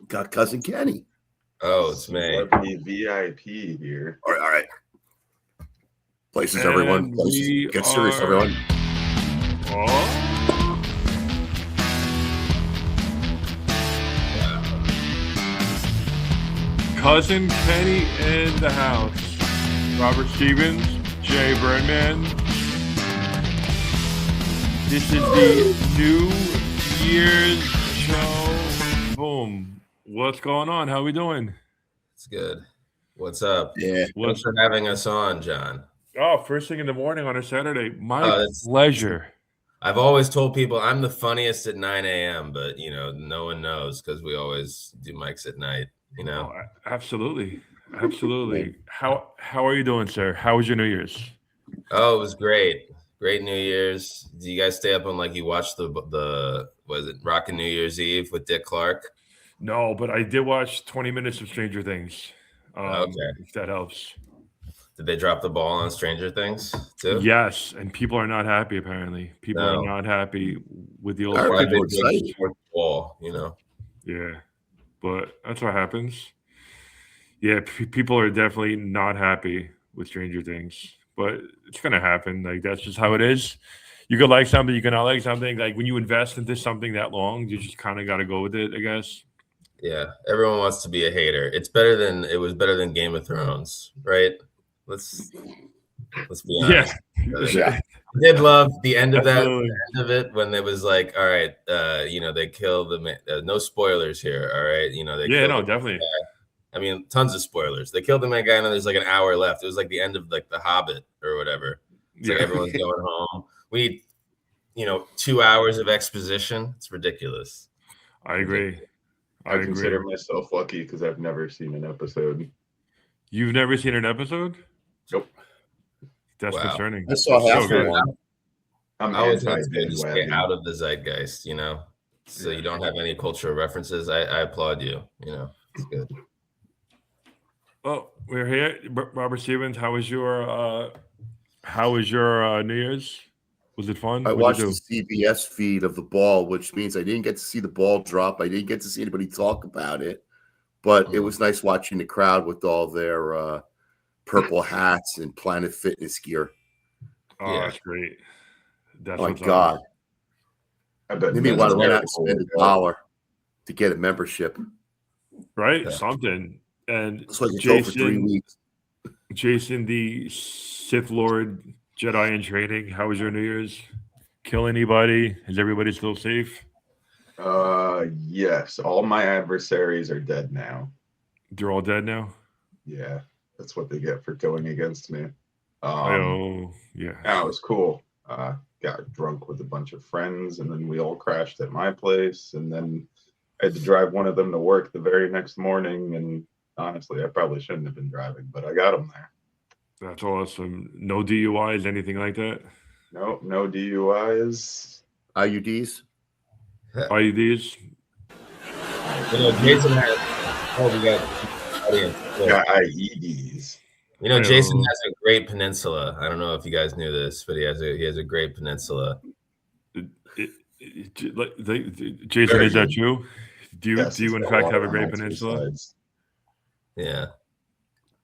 Got cousin Kenny. Oh, it's me. Celebrity VIP here. All right. Places, everyone. Places. Get serious, everyone. Cousin Kenny in the house. Robert Stevens, Jay Birdman. This is the New Year's show. Boom. What's going on? How we doing? It's good. What's up? Yeah. Thanks for having us on, John. Oh, first thing in the morning on a Saturday. My pleasure. I've always told people I'm the funniest at 9 a.m., but, no one knows because we always do mics at night, Oh, absolutely. How are you doing, sir? How was your New Year's? Oh, it was great. Great New Year's. Do you guys stay up on you watch the was it Rockin' New Year's Eve with Dick Clark? No, but I did watch 20 minutes of Stranger Things. Okay. If that helps. Did they drop the ball on Stranger Things too? Yes, and people are not happy. Apparently, people are not happy with the old wall. Yeah, but that's what happens. Yeah, people are definitely not happy with Stranger Things, but it's gonna happen. That's just how it is. You could like something, you cannot like something. When you invest into something that long, you just kind of got to go with it, I guess. Yeah, everyone wants to be a hater. It was better than Game of Thrones, right? Let's be honest. Yeah. I did love the end of that. The end of it when it was all right, they kill the man. No spoilers here, all right. Definitely. I mean, tons of spoilers. They killed the main guy, and then there's an hour left. It was like the end of The Hobbit or whatever. It's everyone's going home. We need, 2 hours of exposition. It's ridiculous. I agree. I consider myself lucky because I've never seen an episode. You've never seen an episode? Nope. That's concerning. I saw half of one. I always have to stay out of the zeitgeist, so you don't have any cultural references. I applaud you. It's good. Well, we're here. Robert Stevens, how was your New Year's? Was it fun? I watched the CBS feed of the ball, which means I didn't get to see the ball drop. I didn't get to see anybody talk about it, but it was nice watching the crowd with all their purple hats and Planet Fitness gear. Oh, yeah. That's great. That's my God. I bet maybe want to run out and spend $1 to get a membership. Right? Yeah. Something. And it's like Jason, for 3 weeks. Jason, the Sith Lord Jedi in training, how was your New Year's? Kill anybody? Is everybody still safe? Yes. All my adversaries are dead now. They're all dead now? Yeah. That's what they get for going against me. Yeah. That was cool. Got drunk with a bunch of friends, and then we all crashed at my place, and then I had to drive one of them to work the very next morning, and honestly, I probably shouldn't have been driving, but I got them there. That's awesome. No DUIs, anything like that? No DUIs. IUDs? IUDs? Jason has... we got audience. Yeah, IEDs. Jason has a great peninsula. I don't know if you guys knew this, but he has a great peninsula. Jason, is that you? Do you in fact have a great peninsula? Yeah.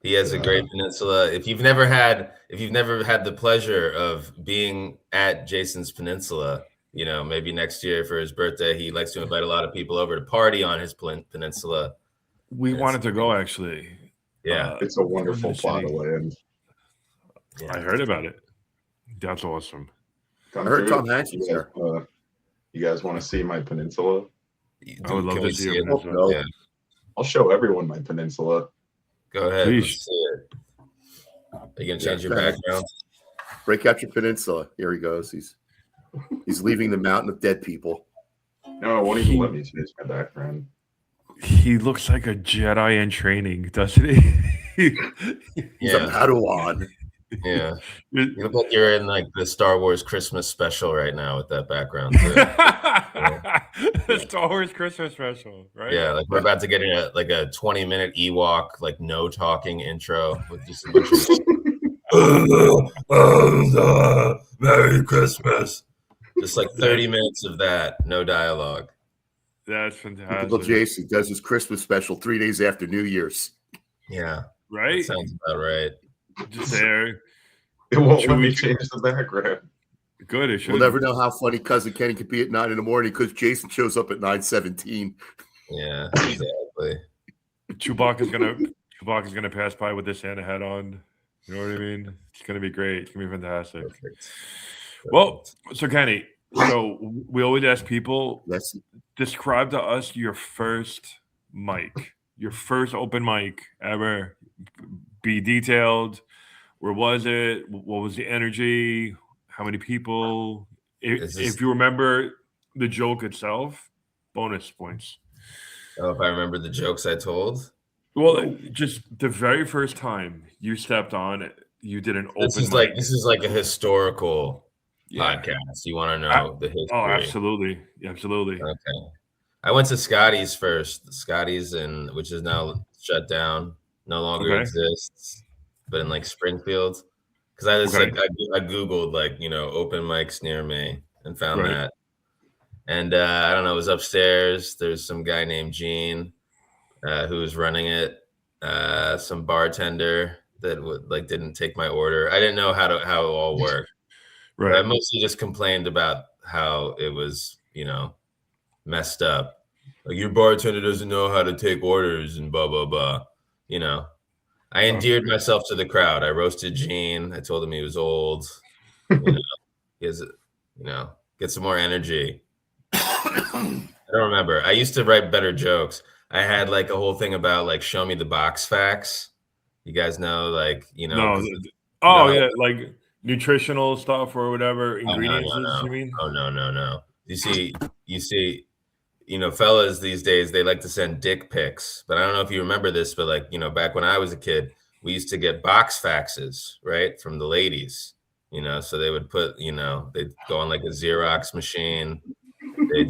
He has a great peninsula. If you've never had the pleasure of being at Jason's peninsula, maybe next year for his birthday, he likes to invite a lot of people over to party on his peninsula. We wanted to go, actually. Yeah. It's a wonderful plot of land. Yeah. I heard about it. That's awesome. I heard Tom Hanks was there. You guys want to see my peninsula? I would love to see your peninsula. Yeah. I'll show everyone my peninsula. Go ahead. Let's see it. Are you going to change your background? Break out your peninsula. Here he goes. He's leaving the mountain of dead people. No, it won't even let me change my background. He looks like a Jedi in training, doesn't he? He's a Padawan. Yeah. You look like you're in the Star Wars Christmas special right now with that background. The Star Wars Christmas special, right? Yeah, we're about to get in a 20-minute Ewok, no talking intro with just a bunch of Merry Christmas. Just 30 minutes of that, no dialogue. That's Typical fantastic. Jason does his Christmas special 3 days after New Year's. Yeah, that Right? sounds about right. Just there. It won't let Chewy- me change the background. Good. It should. We'll never know how funny Cousin Kenny could be at 9 a.m. because Jason shows up at 9:17. Yeah, exactly. Chewbacca's gonna pass by with the Santa hat on. You know what I mean? It's gonna be great. It's gonna be fantastic. Perfect. Well, so Kenny, so we always ask people, That's describe to us your first mic, your first open mic ever. Be detailed. Where was it? What was the energy? How many people? If you remember the joke itself, bonus points. Oh, if I remember the jokes I told. Well, just the very first time you stepped on, you did an This open is mic. this is like a historical Yeah. podcast. You want to know the history? Oh, absolutely, absolutely. Okay. I went to Scotty's first. Scotty's, which is now shut down, no longer Okay. exists, but in like Springfield. Because I just Okay. I googled open mics near me and found Right. that. And I don't know, it was upstairs. There's some guy named Gene who was running it. Some bartender that didn't take my order. I didn't know how it all worked. Right. I mostly just complained about how it was, messed up. Like, your bartender doesn't know how to take orders and blah, blah, blah. I endeared myself to the crowd. I roasted Gene. I told him he was old. He has, get some more energy. I don't remember. I used to write better jokes. I had like a whole thing about show me the box facts. You guys know, No. Yeah, like nutritional stuff or whatever ingredients. You mean? Oh no. You see, fellas these days, they like to send dick pics. But I don't know if you remember this, but back when I was a kid, we used to get box faxes, right, from the ladies. So they would put, they'd go on like a Xerox machine. They'd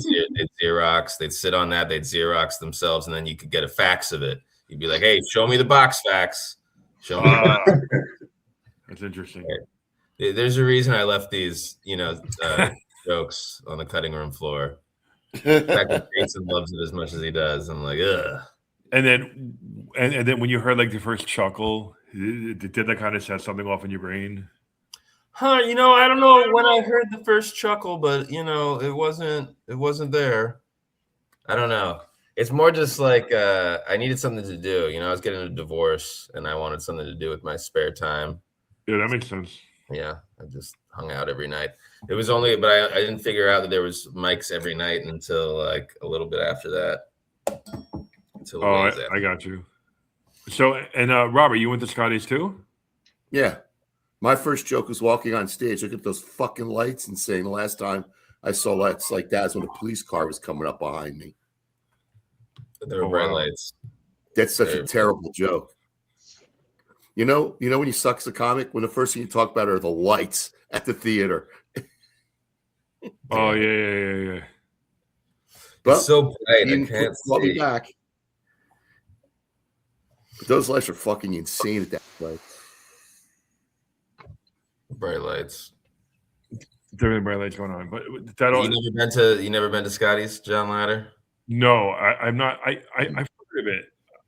Xerox. They'd sit on that. They'd Xerox themselves, and then you could get a fax of it. You'd be like, "Hey, show me the box fax. Show me the box." That's interesting. Right. There's a reason I left these, jokes on the cutting room floor. The fact that Jason loves it as much as he does, I'm like, ugh. And then when you heard like the first chuckle, did that kind of set something off in your brain? I don't know when I heard the first chuckle, but it wasn't there. I don't know. It's more just like I needed something to do. I was getting a divorce and I wanted something to do with my spare time. Yeah, that makes sense. Yeah, I just hung out every night. It was only, but I didn't figure out that there was mics every night until like a little bit after that. I got you. So, and Robert, you went to Scotty's too? Yeah. My first joke was walking on stage, look at those fucking lights and saying the last time I saw lights like that is when a police car was coming up behind me. There were bright lights. That's such a terrible joke. You know when you suck as a comic, when the first thing you talk about are the lights at the theater. Oh yeah. Well, it's so bright, I can't me see. Back. But those lights are fucking insane at that place. Bright lights. There are bright lights going on, but You never been to Scotty's, John Ladder? No, I'm not. I've heard of it.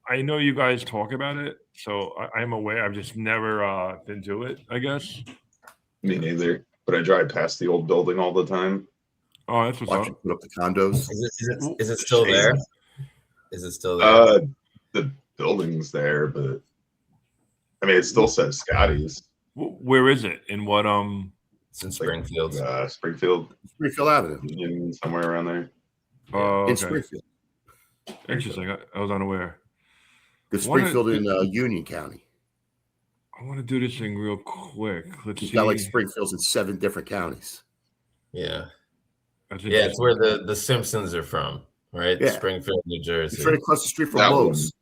I know you guys talk about it, so I'm aware. I've just never been to it, I guess. Me neither. But I drive past the old building all the time. Oh, that's what's Watch you up. put up the condos. Is it still there? Is it still there? The building's there, but I mean, it still says Scotty's. Where is it? In what? It's in Springfield. Springfield Avenue. Union, somewhere around there. Oh, In Springfield. Interesting. I was unaware. The Springfield in Union County. I want to do this thing real quick. Let's see. You've got like Springfields in 7 different counties. Yeah. That's Yeah, it's where the Simpsons are from, right? Yeah. Springfield, New Jersey. It's right across the street from That Lowe's.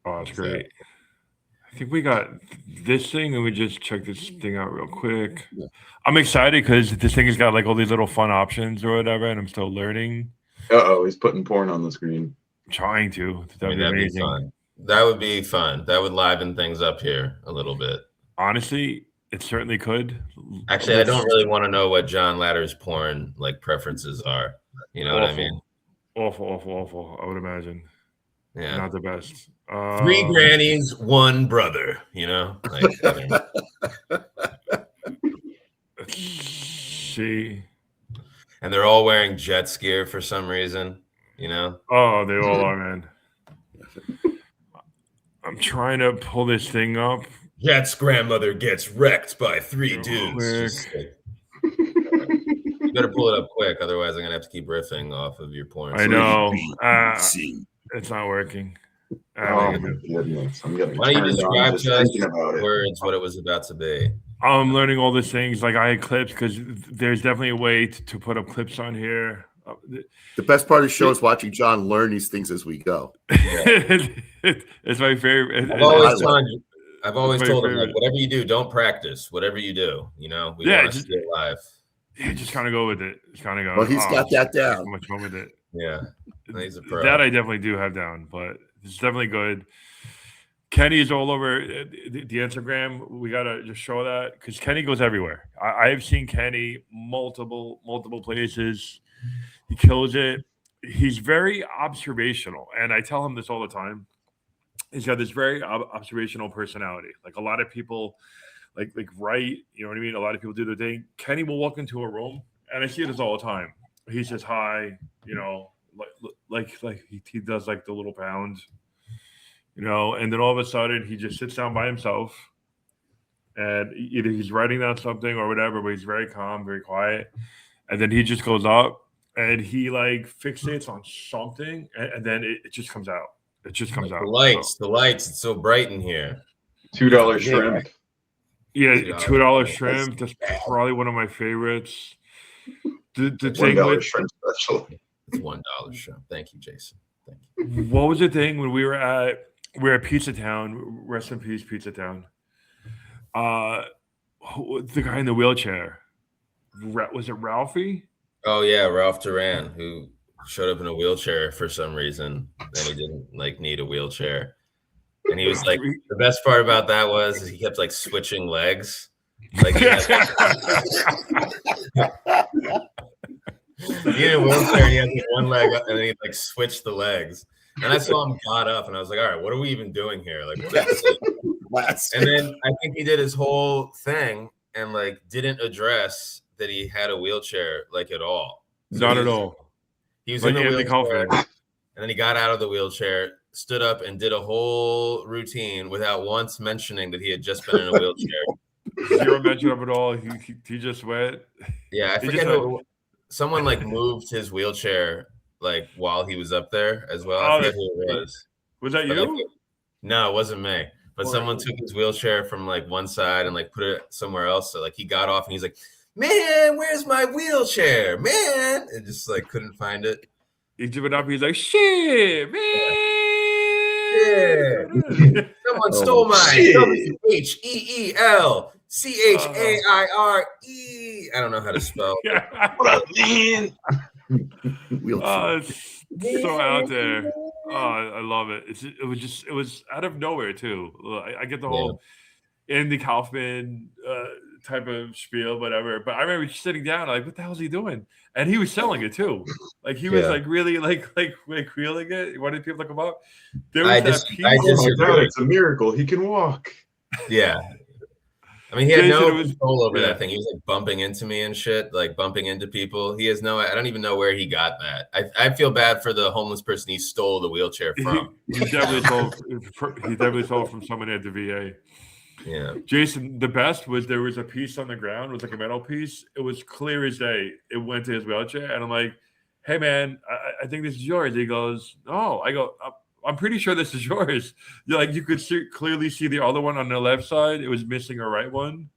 Oh, that's great. I think we got this thing, and we just check this thing out real quick. Yeah. I'm excited because this thing has got like all these little fun options or whatever, and I'm still learning. He's putting porn on the screen. I'm trying to. That'd be that'd amazing. be fun. That would be fun. That would liven things up here a little bit. Honestly, it certainly could. Actually, I don't really want to know what John Ladder's porn preferences are. You know what I mean? Awful. I would imagine. Yeah. Not the best. 3 grannies, 1 brother. You know, like I don't know. Let's see. And they're all wearing Jets gear for some reason. You know. Oh, they all are, man. I'm trying to pull this thing up. Jets grandmother gets wrecked by 3 dudes. Quick. Just like, you better pull it up quick, otherwise I'm gonna have to keep riffing off of your porn. I know. See. It's not working. Oh my goodness, I'm getting Why don't you turned on describe just to us thinking about it. words what it was about to be? I'm learning all these things. Like I had clips because there's definitely a way to put up clips on here. The best part of the show is watching John learn these things as we go. It's my favorite. I've always my told him, favorite. like, whatever you do, don't practice. Whatever you do, you know, we want to see it live. Yeah, just kind of go with it. Just kind of go. Well, he's got that down. So much fun with it. Yeah, he's a pro. That I definitely do have down, but it's definitely good. Kenny is all over the Instagram. We gotta just show that because Kenny goes everywhere. I have seen Kenny multiple places. He kills it. He's very observational, and I tell him this all the time. He's got this very observational personality. Like a lot of people, like write. You know what I mean? A lot of people do their thing. Kenny will walk into a room, and I see this all the time. He says hi. You know, like he does like the little pound. You know, and then all of a sudden he just sits down by himself and either he's writing down something or whatever, but he's very calm, very quiet. And then he just goes up and he like fixates on something and then it just comes out. It just comes out. The lights, it's so bright in here. $2 shrimp. Yeah, $2 shrimp. That's probably one of my favorites. The thing $1 with shrimp special. It's $1 shrimp. Thank you, Jason. Thank you. what was the thing when we were at Pizza Town? Rest in peace, Pizza Town. The guy in the wheelchair. Was it Ralphie? Oh yeah, Ralph Duran, who showed up in a wheelchair for some reason, and he didn't like need a wheelchair. And he was like, the best part about that was he kept like switching legs. Like he had, he in a wheelchair, he had like one leg up, and then he like switched the legs. And I saw him got up, and I was like, all right, what are we even doing here? Like, what is this? And then I think he did his whole thing and like didn't address that he had a wheelchair like at all. So Not at all. He was Like in the Anthony wheelchair, Kaufman. and then he got out of the wheelchair, stood up, and did a whole routine without once mentioning that he had just been in a wheelchair. Zero mention of it all. He just went. Yeah, I forget who. Someone like moved his wheelchair like while he was up there as well. I forget who it was. Was that you? Like, no, it wasn't me. But someone took his wheelchair from like one side and like put it somewhere else. So like he got off and he's like, "Man, where's my wheelchair, man?" And just like couldn't find it. He drew it up. He's like, "Shit, man! Yeah. Someone stole mine. WHEELCHAIRE. I don't know how to spell. What up, man? It's so out there. Oh, I love it. It was out of nowhere too. I get the whole Andy Kaufman type of spiel, whatever. But I remember sitting down, like, what the hell is he doing? And he was selling it too. Like he was like really like wheeling it. Wanted people to come up. There was that piece. Oh my God, it's a miracle. He can walk. Yeah. I mean, he had no control over that thing. He was like bumping into me and shit, like bumping into people. He has I don't even know where he got that. I feel bad for the homeless person he stole the wheelchair from. He definitely stole from someone at the VA. Yeah. Jason, the best was there was a piece on the ground. It was like a metal piece. It was clear as day. It went to his wheelchair. And I'm like, hey, man, I think this is yours. He goes, no. I go, I'm pretty sure this is yours. Like you could clearly see the other one on the left side. It was missing a right one.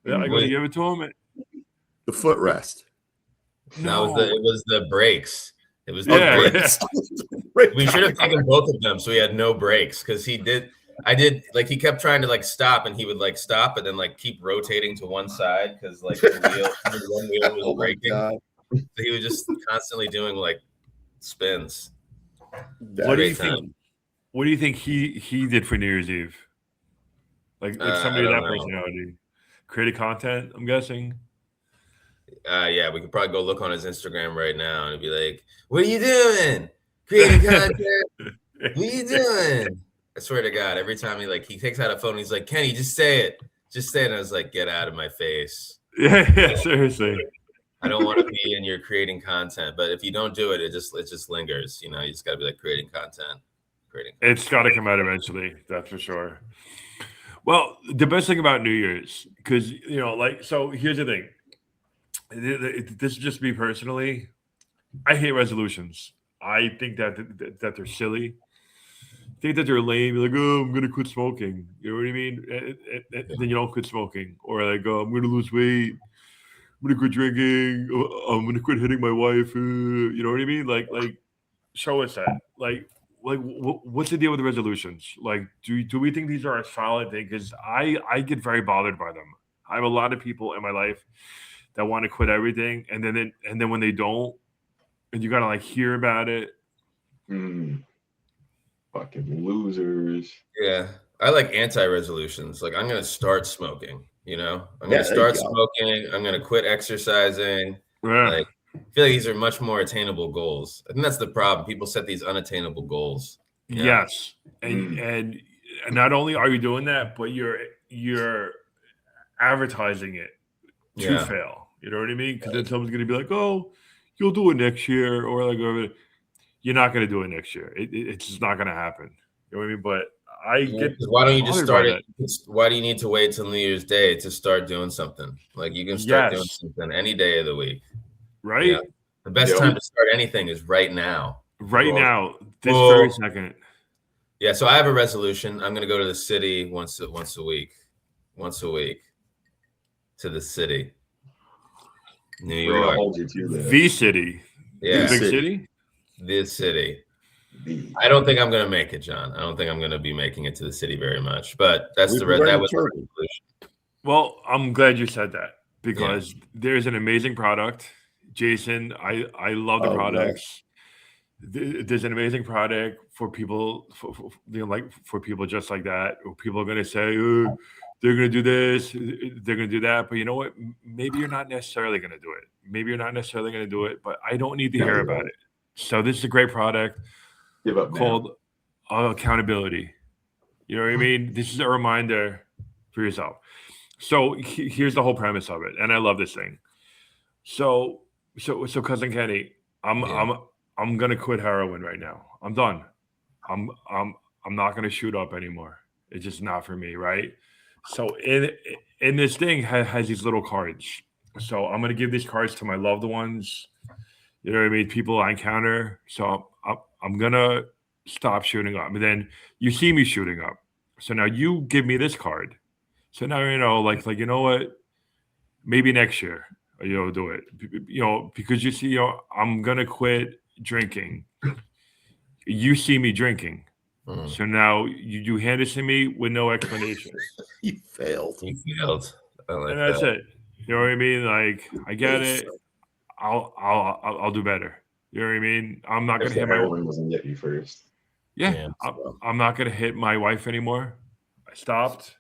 I go to give it to him. The footrest. No, it was the brakes. It was the brakes. We should have taken both of them so he had no brakes because he did. I did like he kept trying to like stop and he would like stop but then like keep rotating to one side because like the one wheel was breaking. So he was just constantly doing like spins. What do you think? What do you think he did for New Year's Eve? Like somebody of that personality, created content. I'm guessing. Yeah, we could probably go look on his Instagram right now and be like, "What are you doing? Creating content? What are you doing?" I swear to God, every time he takes out a phone, he's like, "Kenny, just say it, just say it." And I was like, "Get out of my face." Yeah, seriously. I don't want to be in your creating content, but if you don't do it, it just lingers. You just got to be like creating content. It's got to come out eventually. That's for sure. Well, the best thing about New Year's, because so here's the thing. This is just me personally. I hate resolutions. I think that they're silly. I think that they're lame. You're like, oh, I'm gonna quit smoking. You know what I mean? And then you don't quit smoking, or like, oh, I'm gonna lose weight. I'm gonna quit drinking. I'm gonna quit hitting my wife. You know what I mean? Like, show us that. Like, what's the deal with the resolutions? Like, do we think these are a solid thing? Because I get very bothered by them. I have a lot of people in my life that want to quit everything, and then when they don't, and you gotta like hear about it. Fucking losers. Yeah, I like anti-resolutions. Like, I'm gonna start smoking. I'm gonna start smoking. I'm gonna quit exercising. Yeah. Like, I feel like these are much more attainable goals. I think that's the problem. People set these unattainable goals. Yes, and not only are you doing that, but you're advertising it to fail. You know what I mean? Because then someone's going to be like, "Oh, you'll do it next year," or like, "You're not going to do it next year. It's just not going to happen." You know what I mean? But I get. Why don't you just start it? Why do you need to wait till New Year's Day to start doing something? Like, you can start doing something any day of the week. Right. The best time to start anything is right now. Right now, this very second. Yeah, so I have a resolution. I'm going to go to the city once a week to the city, New York. Hold you to that. The city. Yeah, the big city. The city. I don't think I'm going to make it, John. I don't think I'm going to be making it to the city very much. But that was the resolution. Well, I'm glad you said that because there's an amazing product. Jason, I love the products. Right. There's an amazing product for people, for people just like that. People are going to say, oh, they're going to do this, they're going to do that. But you know what? Maybe you're not necessarily going to do it. Maybe you're not necessarily going to do it, but I don't need to hear about it. So this is a great product called accountability. You know what I mean? This is a reminder for yourself. So here's the whole premise of it. And I love this thing. So Cousin Kenny, I'm gonna quit heroin right now. I'm done. I'm not gonna shoot up anymore. It's just not for me, right? So in this thing has these little cards. So I'm gonna give these cards to my loved ones. You know what I mean? People I encounter. So I'm gonna stop shooting up. And then you see me shooting up. So now you give me this card. So now like you know what? Maybe next year. Do it, because you see, I'm going to quit drinking. You see me drinking. So now you hand it to me with no explanation. You failed. I like and that's that. it. You know what I mean? Like, I get it. I'll do better. You know what I mean? I'm not going to hit my heroin doesn't get you first. Yeah. I'm not going to hit my wife anymore. I stopped.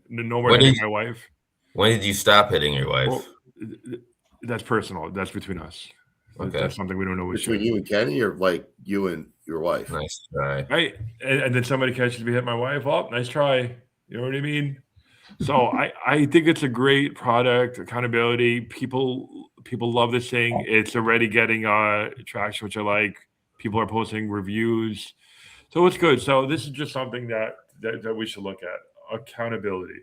No more hitting my wife. When did you stop hitting your wife? Well, that's personal. That's between us. Okay. That's something we don't know. Between you and Kenny, or like you and your wife? Nice try. Right. And then somebody catches me hit my wife. Oh, nice try. You know what I mean? So I think it's a great product. Accountability. People love this thing. It's already getting traction, which I like. People are posting reviews. So it's good. So this is just something that we should look at. Accountability.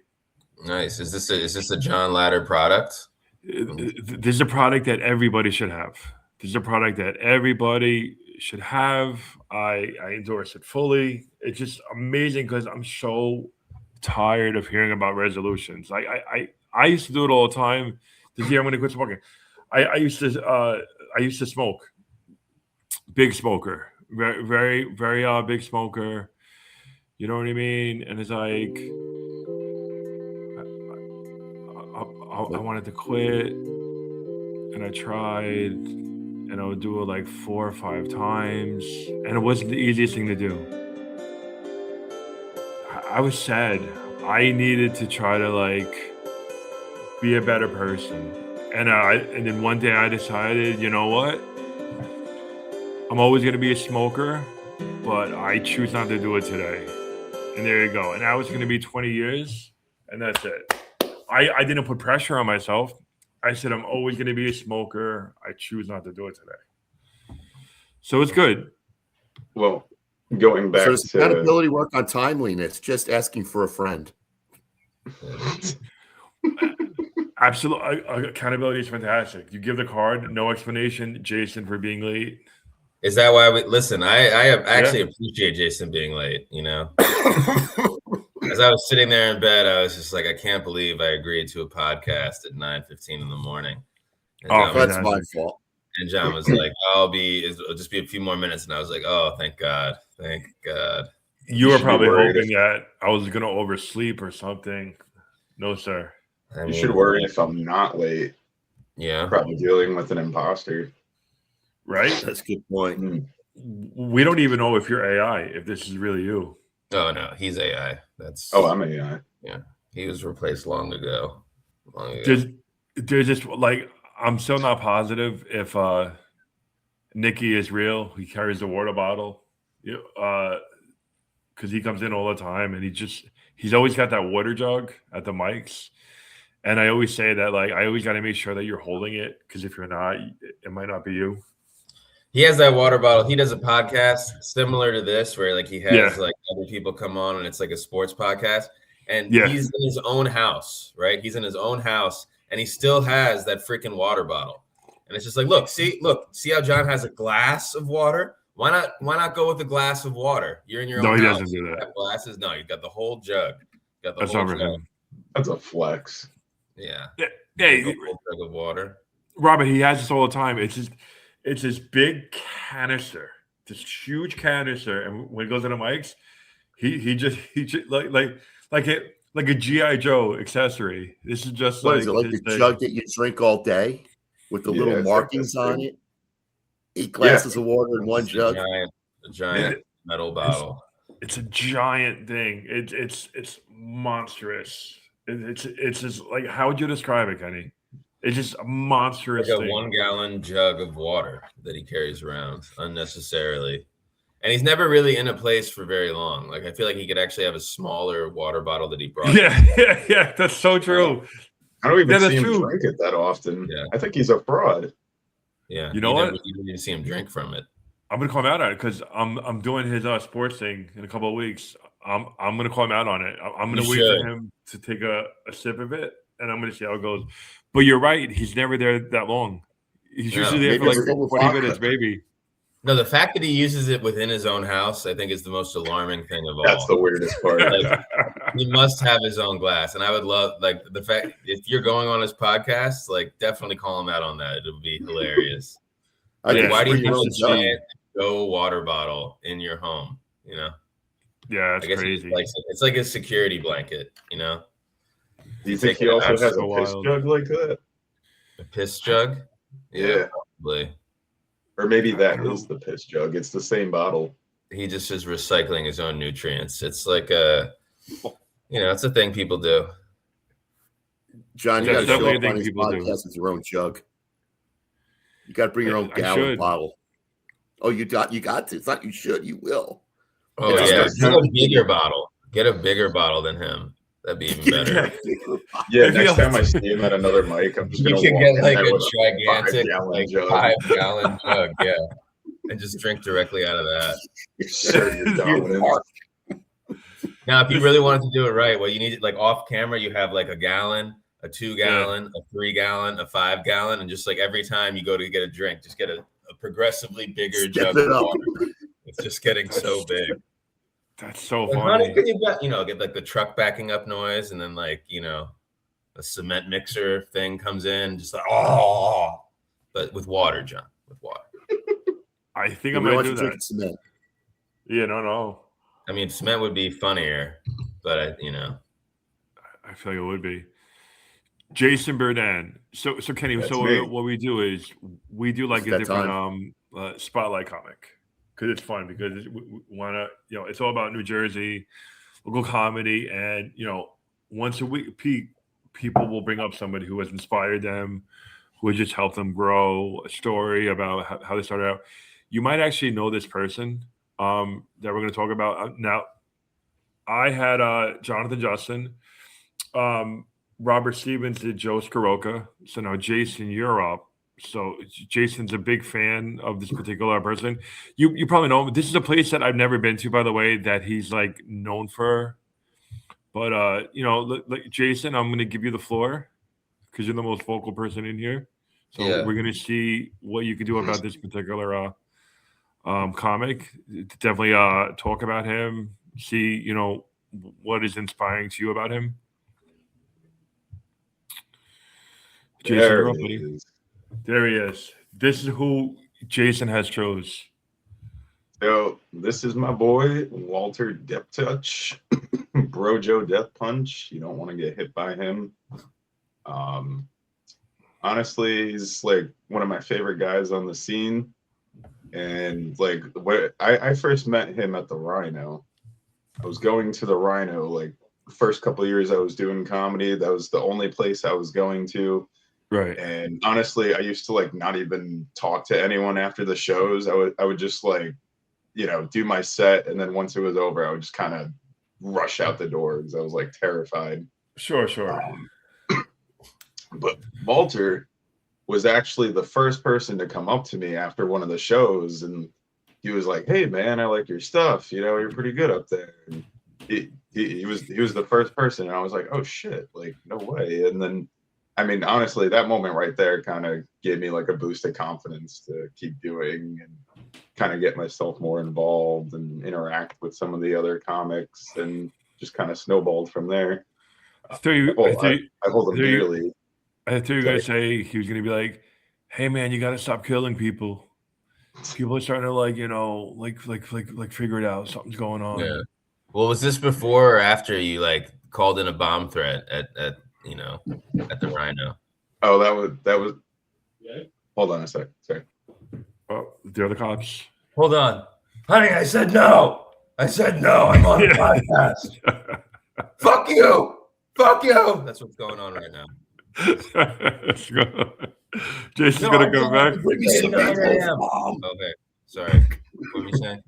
Nice. Is this a John Ladder product? This is a product that everybody should have. This is a product that everybody should have. I endorse it fully. It's just amazing because I'm so tired of hearing about resolutions. I used to do it all the time. This year I'm going to quit smoking. I used to smoke. Big smoker. Very, very, very big smoker. You know what I mean? And it's like I wanted to quit, and I tried, and I would do it like 4 or 5 times, and it wasn't the easiest thing to do. I was sad. I needed to try to like be a better person, And then one day I decided, you know what? I'm always going to be a smoker, but I choose not to do it today. And there you go. And now it's going to be 20 years, and that's it. I didn't put pressure on myself. I said I'm always going to be a smoker. I choose not to do it today. So it's good. Well, going back So does to accountability work on timeliness? Just asking for a friend. Absolutely. Accountability is fantastic. You give the card, no explanation, Jason, for being late. Is that why we listen? I actually appreciate Jason being late, you know. As I was sitting there in bed, I was just like, I can't believe I agreed to a podcast at 9:15 in the morning. And That's my fault. And John was like, it'll just be a few more minutes. And I was like, oh, thank God. Thank God. You were probably hoping that I was going to oversleep or something. No, sir. You should worry if I'm not late. Yeah. Probably dealing with an imposter. Right? That's a good point. We don't even know if you're AI, if this is really you. Oh, no. He's AI. I'm AI. Yeah. He was replaced long ago. There's just like, I'm still not positive if Nikki is real. He carries the water bottle. Because he comes in all the time and he's always got that water jug at the mics. And I always say that, like, I always got to make sure that you're holding it, because if you're not, it might not be you. He has that water bottle. He does a podcast similar to this where like he has like other people come on and it's like a sports podcast. And he's in his own house, right? He's in his own house and he still has that freaking water bottle. And it's just like, look, see how John has a glass of water? Why not go with a glass of water? You're in your own house. No, he doesn't do that. Glasses? No, you've got the whole jug. That's not for him. That's a flex. Yeah. Hey, a whole jug of water. Robert, he has this all the time. It's this big canister, this huge canister, and when he goes to the mics, he just like a GI Joe accessory. This is just what is it, like the jug that you drink all day with the little markings on it? 8 glasses of water in one jug. A giant metal bottle. It's a giant thing. It's monstrous. It's just like, how would you describe it, Kenny? It's just a monstrous like a thing. 1 gallon jug of water that he carries around unnecessarily. And he's never really in a place for very long. Like, I feel like he could actually have a smaller water bottle that he brought. Yeah. That's so true. I don't even see him drink it that often. Yeah. I think he's a fraud. Yeah. You know what? You don't even see him drink from it. I'm gonna call him out on it because I'm doing his sports thing in a couple of weeks. I'm gonna call him out on it. I'm gonna wait for him to take a sip of it, and I'm gonna see how it goes. But you're right; he's never there that long. He's usually there for like 40 minutes, maybe. No, the fact that he uses it within his own house, I think, is the most alarming thing of all. That's the weirdest part. Like, he must have his own glass, and I would love, like, the fact if you're going on his podcast, like, definitely call him out on that. It would be hilarious. Like, why do you have a giant water bottle in your home? You know? Yeah, that's crazy. It's like a security blanket. You know? Do you think he also has a piss jug like that? A piss jug? Yeah, probably. Or maybe that is the piss jug. It's the same bottle. He just is recycling his own nutrients. It's like it's a thing people do. John, you got to show up on his podcast with your own jug. You got to bring your own gallon bottle. Oh, you got to. It's not you should. You will. Oh, yeah. Get a bigger bottle. Get a bigger bottle than him. That'd be even better. Yeah, next time I see him at another mic, I'm just going to get like a gigantic 5-gallon jug, yeah, and just drink directly out of that. Now, if you really wanted to do it right, well, you need, like, off camera, you have like a gallon, a 2-gallon, a 3-gallon, a 5-gallon, and just like every time you go to get a drink, just get a progressively bigger jug of water. It's just getting so big. That's so funny. Get like the truck backing up noise, and then like a cement mixer thing comes in, just like but with water, John, with water. I think I'm gonna do that. Cement. Yeah, no. I mean, cement would be funnier, but I feel like it would be. Jason Burdan. So Kenny. That's what we do is we do like a different spotlight comic. Because it's fun, because we want to, it's all about New Jersey, local comedy. And, once a week, people will bring up somebody who has inspired them, who would just help them grow, a story about how they started out. You might actually know this person that we're going to talk about now. I had Jonathan Justin. Robert Stevens did Joe Scoroka. So now Jason, you're up. So Jason's a big fan of this particular person. You probably know him. This is a place that I've never been to, by the way, that he's like known for. But Jason, I'm going to give you the floor because you're the most vocal person in here. So we're going to see what you can do about this particular comic. Definitely talk about him. See, what is inspiring to you about him. Jason, There you're up, he buddy. is. There he is. This is who Jason has chose. So this is my boy Walter Deptuch, Brojo Death Punch. You don't want to get hit by him. Honestly, he's like one of my favorite guys on the scene. And like I first met him at the Rhino. I was going to the Rhino like the first couple of years I was doing comedy. That was the only place I was going to. Right. And honestly, I used to like not even talk to anyone after the shows. I would just like, do my set, and then once it was over, I would just kind of rush out the door because I was like terrified. Sure. But Walter was actually the first person to come up to me after one of the shows, and he was like, "Hey man, I like your stuff. You're pretty good up there." And he was the first person, and I was like, "Oh shit, like no way." And then, I mean, honestly, that moment right there kind of gave me like a boost of confidence to keep doing and kind of get myself more involved and interact with some of the other comics, and just kind of snowballed from there. I hold him dearly. I thought you were going to say he was going to be like, "Hey man, you got to stop killing people. People are starting to like figure it out. Something's going on." Yeah. Well, was this before or after you like called in a bomb threat at the Rhino? Oh, that was. Yeah. Hold on a sec. Sorry. Oh, the other cops. Hold on, honey. I said no. I'm on a podcast. Fuck you. That's what's going on right now. Jason's gonna go back. Okay, sorry. What were you saying?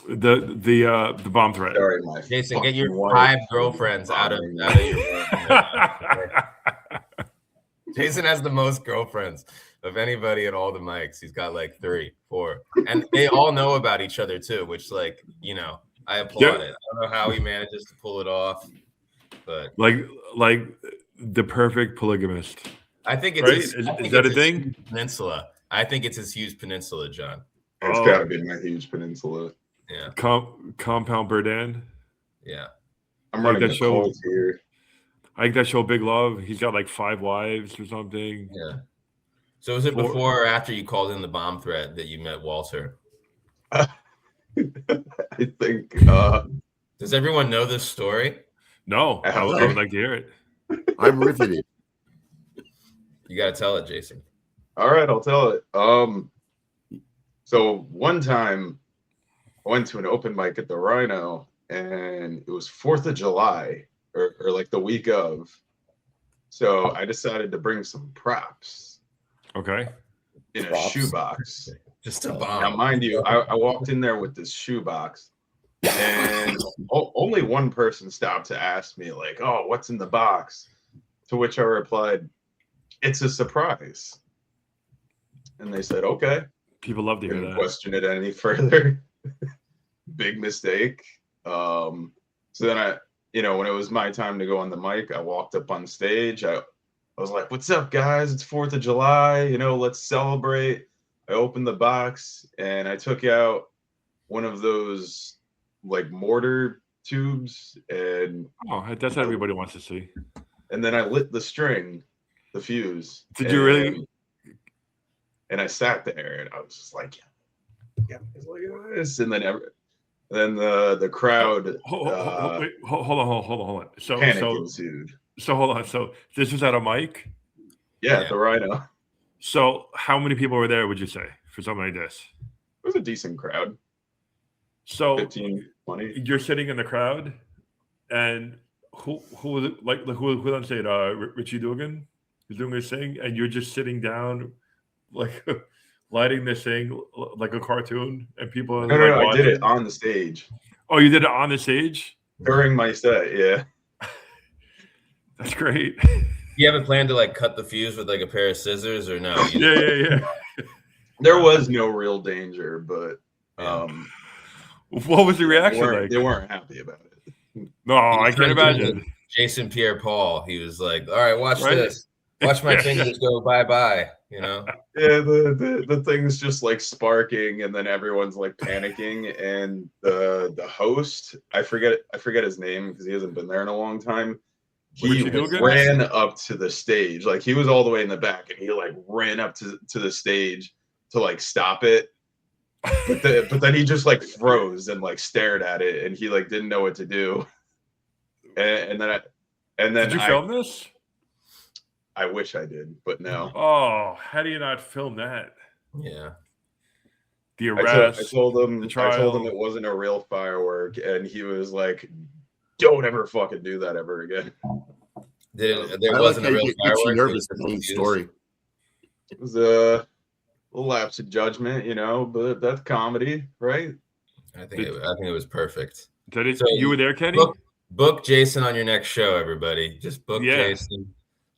The bomb threat. Sorry, Jason, get your 5 girlfriends out of your room. Jason has the most girlfriends of anybody at all the mics. He's got like 3, 4, and they all know about each other too. Which, like, I applaud it. I don't know how he manages to pull it off, but like the perfect polygamist. I think it's right? Is that a thing? Peninsula. I think it's his huge peninsula, John. It's got to be my huge peninsula. Yeah. Compound Burdan. Yeah. I'm running that show here. I think that show Big Love. He's got like 5 wives or something. Yeah. So was it before or after you called in the bomb threat that you met Walter? I think. Does everyone know this story? No, I would like to hear it. I'm riveted. You got to tell it, Jason. All right, I'll tell it. So one time I went to an open mic at the Rhino, and it was 4th of July or like the week of. So I decided to bring some props. Okay. In a shoebox. Just a bomb. Now, mind you, I walked in there with this shoebox, and only one person stopped to ask me, like, "Oh, what's in the box?" To which I replied, "It's a surprise." And they said, "Okay." People love to hear that. Question it any further. Big mistake. So then when it was my time to go on the mic, I walked up on stage. I was like, "What's up, guys? It's 4th of July. Let's celebrate." I opened the box and I took out one of those like mortar tubes, and that's what everybody wants to see. And then I lit the string, the fuse. Did you really? And I sat there and I was just like, "Yeah, look at this." And then the crowd. Hold on. So panic ensued. So hold on. So this was at a mic? Yeah, the Rhino. So how many people were there, would you say, for something like this? It was a decent crowd. So 15, 20. You're sitting in the crowd, and who was it? Like who on stage? Richie Dugan? He's doing his thing, and you're just sitting down, like lighting this thing like a cartoon, and people are No, I did watching. it on the stage Oh, you did it on the stage? during my set. Yeah. That's great. You haven't planned to like cut the fuse with like a pair of scissors or no? Yeah. There was no real danger, but What was the reaction like? They weren't happy about it. No, I can't imagine. Jason Pierre-Paul, he was like, "All right, watch this. Watch my fingers go bye-bye." You know? Yeah, the thing's just like sparking, and then everyone's like panicking, and the host, I forget his name because he hasn't been there in a long time. He ran up to the stage, like he was all the way in the back, and he like ran up to the stage to like stop it. But then he just like froze and like stared at it, and he like didn't know what to do. And then did you film this? I wish I did, but no. Oh, how do you not film that? Yeah. The arrest. I told him it wasn't a real firework, and he was like, "Don't ever fucking do that ever again." There wasn't a real firework. Nervous at the story. It was a lapse of judgment, but that's comedy, right? I think it was perfect. So you were there, Kenny? Book Jason on your next show, everybody. Just book Jason.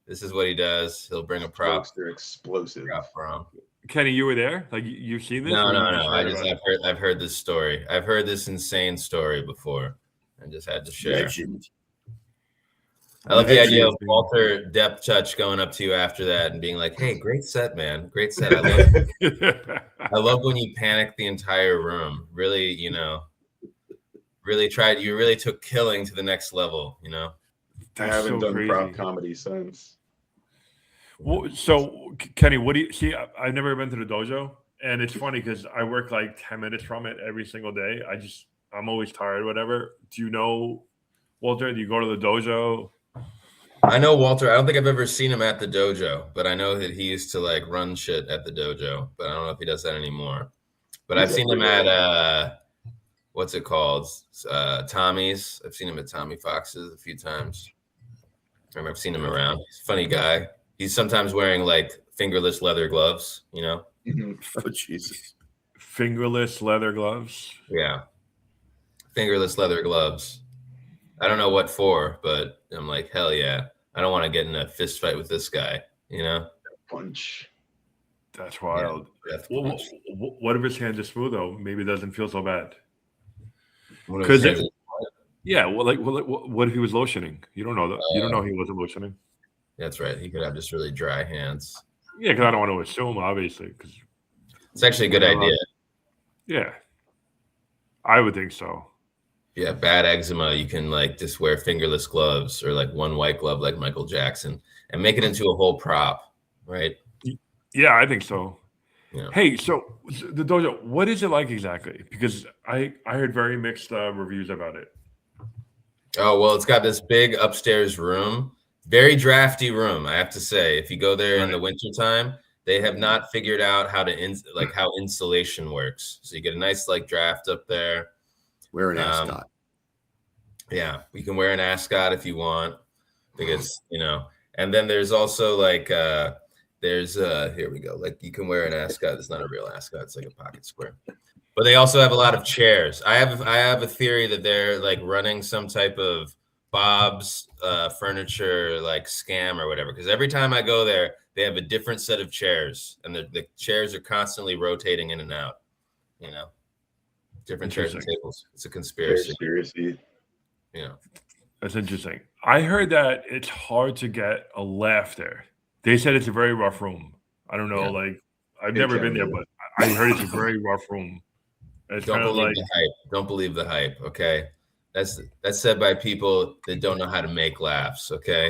This is what he does. He'll bring a prop. They're explosive. Prop for him. Kenny, you were there? Like you've seen this? No. I've heard this story. I've heard this insane story before, and just had to share. Legend. I love the idea of Walter Deptuch going up to you after that and being like, "Hey, great set, man. Great set. I love when you panic the entire room. Really, you really took killing to the next level, I haven't done prop comedy since. Well, so Kenny, what do you see? I've never been to the dojo, and it's funny because I work like 10 minutes from it every single day. I'm always tired, whatever. Do you know Walter? Do you go to the dojo? I know Walter. I don't think I've ever seen him at the dojo, but I know that he used to like run shit at the dojo, but I don't know if he does that anymore. But I've seen him at what's it called? Tommy's. I've seen him at Tommy Fox's a few times. I've seen him around. He's a funny guy. He's sometimes wearing like fingerless leather gloves, Oh Jesus. Fingerless leather gloves? Yeah. Fingerless leather gloves. I don't know what for, but I'm like, hell yeah. I don't want to get in a fist fight with this guy, Punch. That's wild. Yeah, what if his hands are smooth though? Maybe it doesn't feel so bad. What if he was lotioning? You don't know that. You don't know he wasn't lotioning. That's right. He could have just really dry hands. Yeah, because I don't want to assume, obviously. Because it's actually a good idea. Yeah, I would think so. Yeah, bad eczema, you can like just wear fingerless gloves or like one white glove like Michael Jackson and make it into a whole prop, right? Yeah, I think so. Yeah. Hey, so the dojo, what is it like exactly? Because I heard very mixed reviews about it. Oh, well, it's got this big upstairs room, very drafty room, I have to say. If you go there in the wintertime, they have not figured out how to how insulation works. So you get a nice like draft up there. Wear an ascot. Yeah, you can wear an ascot if you want, because and then there's also like here we go. Like you can wear an ascot. It's not a real ascot. It's like a pocket square. But they also have a lot of chairs. I have a theory that they're like running some type of Bob's furniture like scam or whatever. Because every time I go there, they have a different set of chairs, and the chairs are constantly rotating in and out. Different chairs and tables. It's a conspiracy. Yeah, that's interesting. I heard that it's hard to get a laugh there. They said it's a very rough room. I don't know, like I've never been there, but I heard it's a very rough room. It's Don't believe the hype. Don't believe the hype. Okay, that's said by people that don't know how to make laughs. Okay,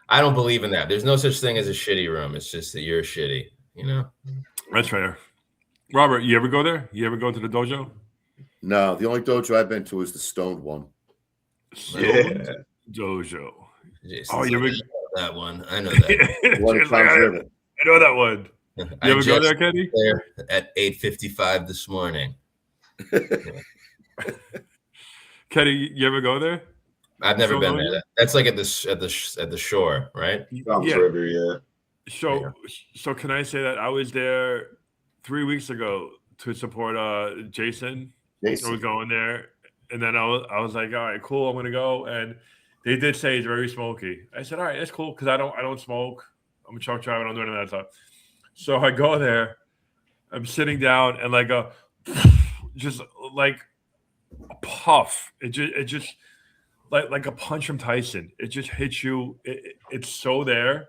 I don't believe in that. There's no such thing as a shitty room. It's just that you're shitty. That's fair. Robert, you ever go there? You ever go to the dojo? No, the only dojo I've been to is the Stoned one. Stoned dojo. Jason's you ever that one? I know that. I know that one. You ever go there, Kenny? There at 8:55 this morning. Kenny, you ever go there? I've never been Philadelphia? there. That's like at the shore, right? Tom's Yeah. River, yeah. So can I say that I was there 3 weeks ago to support Jason. I was going there, and then I was like, all right, cool, I'm gonna go. And they did say it's very smoky. I said, all right, that's cool, because I don't smoke. I'm a truck driver, I don't do any of that stuff. So I go there, I'm sitting down, and like just like a puff. It just like a punch from Tyson. It just hits you. It's so there.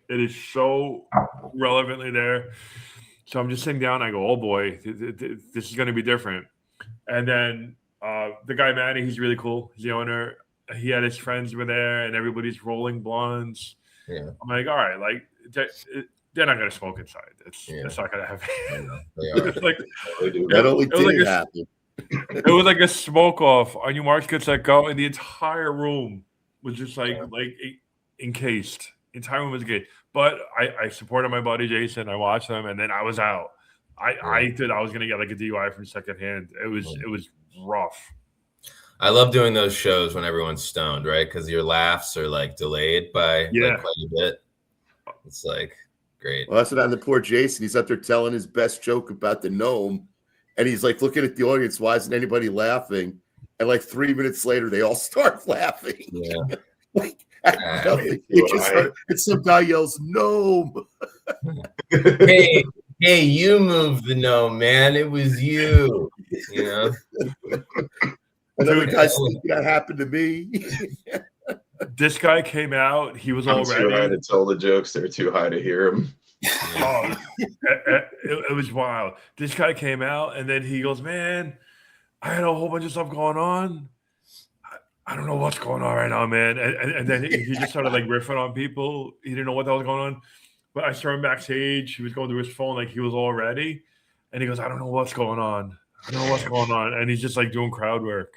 It is so relevantly there. So I'm just sitting down. I go, oh boy, this is going to be different. And then the guy Manny, he's really cool. He's the owner. He had his friends were there, and everybody's rolling blunts. Yeah. I'm like, all right, like they're not going to smoke inside. It's not going to happen. It's like, that only did happen. It was like a smoke off on your marks, get set, go, and the entire room was just like encased. The entire room was good. But I supported my buddy Jason. I watched them, and then I was out. I thought I was gonna get like a DUI from secondhand. It was rough. I love doing those shows when everyone's stoned, right? Because your laughs are like delayed by like, quite a bit. It's like great. Well, that's what happened to poor Jason. He's up there telling his best joke about the gnome. And he's like looking at the audience. Why isn't anybody laughing? And like 3 minutes later, they all start laughing. Yeah. Like nothing. It's some guy yells, "Gnome!" Hey, you moved the gnome, man. It was you. You know. Another guy thinking that happened to me. This guy came out. He was I'm already too high to tell the jokes. They're too high to hear them. Oh, it was wild. This guy came out, and then he goes, man, I had a whole bunch of stuff going on. I don't know what's going on right now, man. And then he just started like riffing on people. He didn't know what the hell was going on. But I saw him backstage. He was going through his phone like he was all ready. And he goes, I don't know what's going on. I don't know what's going on. And he's just like doing crowd work.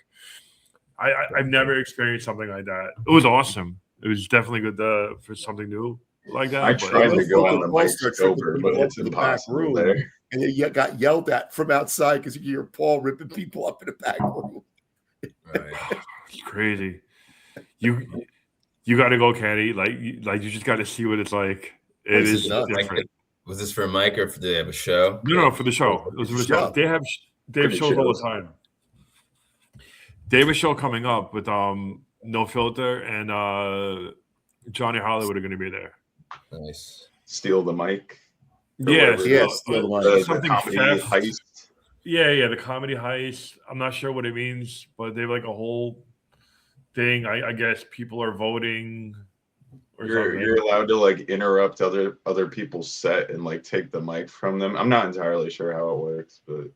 I've never experienced something like that. It was awesome. It was definitely good for something new like that. I tried to go on the mic sober, but it's impossible there. And then you got yelled at from outside because you hear Paul ripping people up in the back room. Right. It's crazy. You got to go, Kenny. Like you just got to see what it's like. It is different. Was this for a mic or did they have a show? No, for the show. It was for the show. They have shows all the time. They have a show coming up with No Filter and Johnny Hollywood are going to be there. Nice. Steal the mic. Yes. The comedy heist. Yeah, the comedy heist. I'm not sure what it means, but they have like a whole thing. I guess people are voting. You're allowed to like interrupt other people's set and like take the mic from them. I'm not entirely sure how it works, but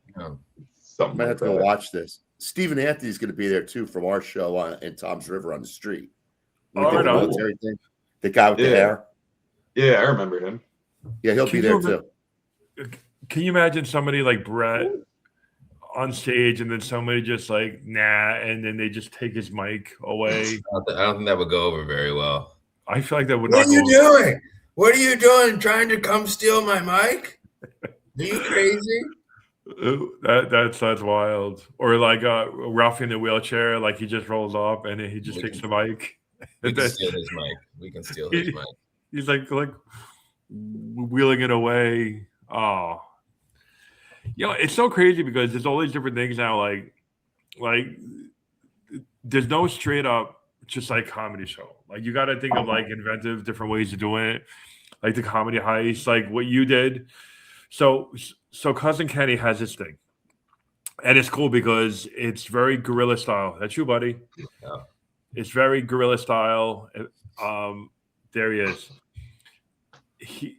something. I might have to go watch this. Stephen Anthony's going to be there too from our show in Tom's River on the street. The military thing. The guy with the hair. Yeah, I remember him. Yeah, he'll be there too. Can you imagine somebody like Brett on stage and then somebody just like, nah, and then they just take his mic away? I don't think that would go over very well. I feel like that would not go over. What are you doing? What are you doing? Trying to come steal my mic? Are you crazy? That's wild. Or like Ralphie in the wheelchair, like he just rolls up and he just takes the mic. We can steal his mic. We can steal his mic. He's like wheeling it away. Oh, it's so crazy because there's all these different things now. Like there's no straight up just like comedy show. Like you got to think of like inventive different ways of doing it, like the comedy heist, like what you did. So Cousin Kenny has this thing, and it's cool because it's very guerrilla style. That's you, buddy. Yeah. It's very guerrilla style. There he is. He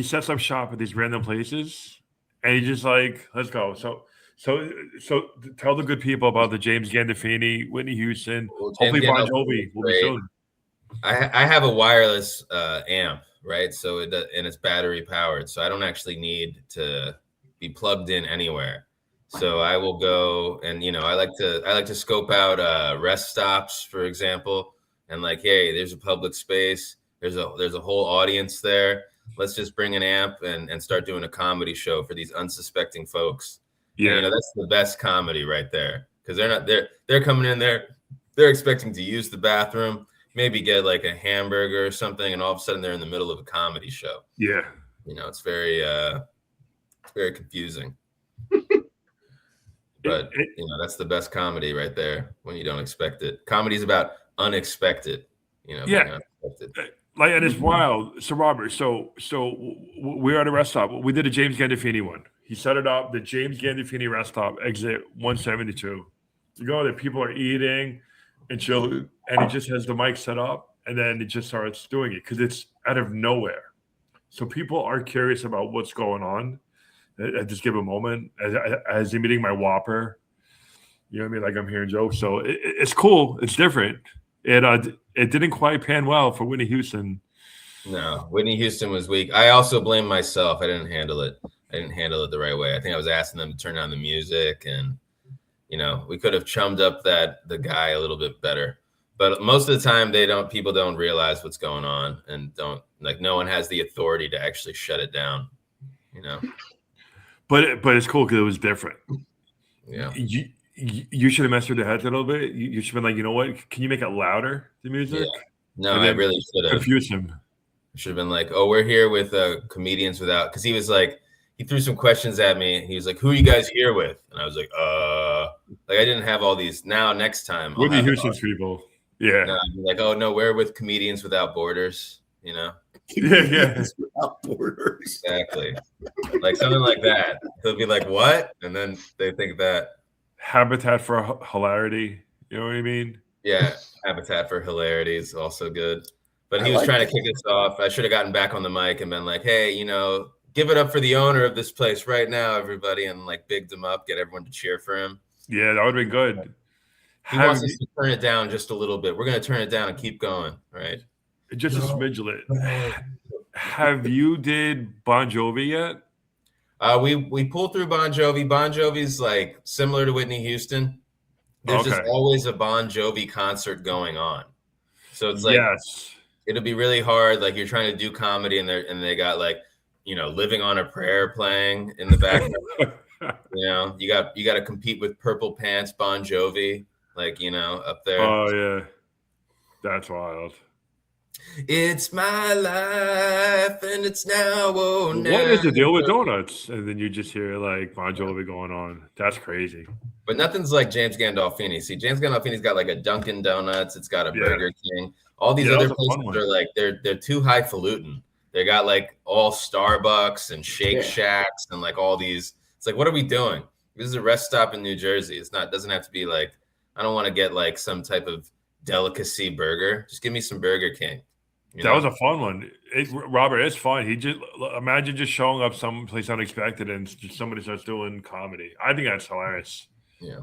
sets up shop at these random places, and he's just like, let's go. So tell the good people about the James Gandolfini, Whitney Houston, hopefully Bon Jovi will be soon. I have a wireless amp, right? So and it's battery powered, so I don't actually need to be plugged in anywhere. So I will go and I like to scope out rest stops, for example, and like, hey, there's a public space. There's a whole audience there. Let's just bring an amp and start doing a comedy show for these unsuspecting folks. Yeah, and, that's the best comedy right there because they're coming in there. they're expecting to use the bathroom, maybe get like a hamburger or something, and all of a sudden they're in the middle of a comedy show. Yeah. It's very confusing. But that's the best comedy right there when you don't expect it. Comedy's about unexpected, being unexpected. Like, and it's wild. So Robert, so we're at a rest stop. We did a James Gandolfini one. He set it up, the James Gandolfini rest stop, exit 172. You go there, people are eating and chill, and he just has the mic set up, and then it just starts doing it because it's out of nowhere. So people are curious about what's going on. I just give a moment as I'm eating my Whopper. You know what I mean? Like I'm hearing jokes. So it's cool. It's different. It didn't quite pan well for Whitney Houston. No, Whitney Houston was weak. I also blame myself. I didn't handle it. The right way. I think I was asking them to turn down the music, and we could have chummed up the guy a little bit better. But most of the time, people don't realize what's going on, and no one has the authority to actually shut it down. But it's cool because it was different. Yeah. You should have messed with the heads a little bit. You should have been like, you know what? Can you make it louder, the music? Yeah. No, I really should have. Confuse him. Should have been like, oh, we're here with comedians without, because he was like, he threw some questions at me. He was like, who are you guys here with? And I was like, I didn't have all these. Now, next time. Whitney Houston's people. Yeah. No, I'd be like, oh, no, we're with comedians without borders, Yeah. Without borders. Exactly. Like something like that. They'll be like, what? And then they think that. Habitat for Hilarity. You know what I mean? Yeah. Habitat for Hilarity is also good. But he was trying to kick us off. I should have gotten back on the mic and been like, hey, give it up for the owner of this place right now, everybody, and like bigged him up, get everyone to cheer for him. Yeah, that would have been good. He wants us to turn it down just a little bit. We're going to turn it down and keep going, right? Just a smidgelet. Have you did Bon Jovi yet? We pulled through Bon Jovi. Bon Jovi's like similar to Whitney Houston. There's just always a Bon Jovi concert going on. So it's like, it'll be really hard. Like you're trying to do comedy and they got like, Living on a Prayer playing in the background. You got to compete with Purple Pants, Bon Jovi, like, up there. Oh yeah. That's wild. It's my life and it's now or never. What is the deal with donuts? And then you just hear like Bon Jovi going on. That's crazy. But nothing's like James Gandolfini. See, James Gandolfini's got like a Dunkin' Donuts. It's got a Burger King. All these other places are like they're too highfalutin. They got like all Starbucks and Shake Shacks and like all these. It's like, what are we doing? This is a rest stop in New Jersey. Doesn't have to be like, I don't want to get like some type of delicacy burger. Just give me some Burger King. That was a fun one. Robert, it's fun. Imagine just showing up someplace unexpected and just somebody starts doing comedy. I think that's hilarious. Yeah.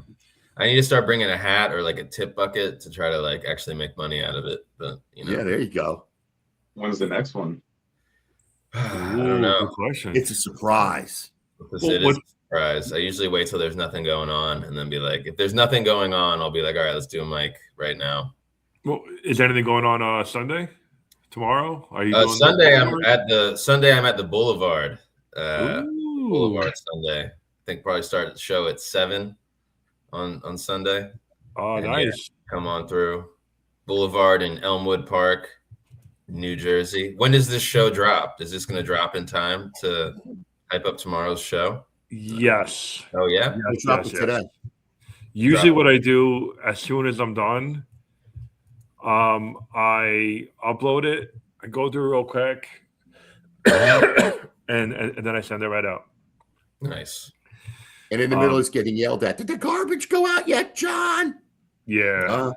I need to start bringing a hat or like a tip bucket to try to like actually make money out of it. But yeah, there you go. When's the next one? I don't know. Good question. It's a surprise. It is a surprise. I usually wait till there's nothing going on and then be like, if there's nothing going on, I'll be like, all right, let's do a mic right now. Well, is there anything going on Sunday? Tomorrow? Are you Sunday? I'm at the Boulevard. Boulevard Sunday. I think probably start the show at 7 on Sunday. Oh, nice. Come on through Boulevard in Elmwood Park, New Jersey. When does this show drop? Is this going to drop in time to hype up tomorrow's show? Yes. Oh yeah. Yes. Today. Usually, what I do as soon as I'm done. I upload it, I go through real quick, and then I send it right out. Nice. And in the middle, it's getting yelled at. Did the garbage go out yet, John? Yeah.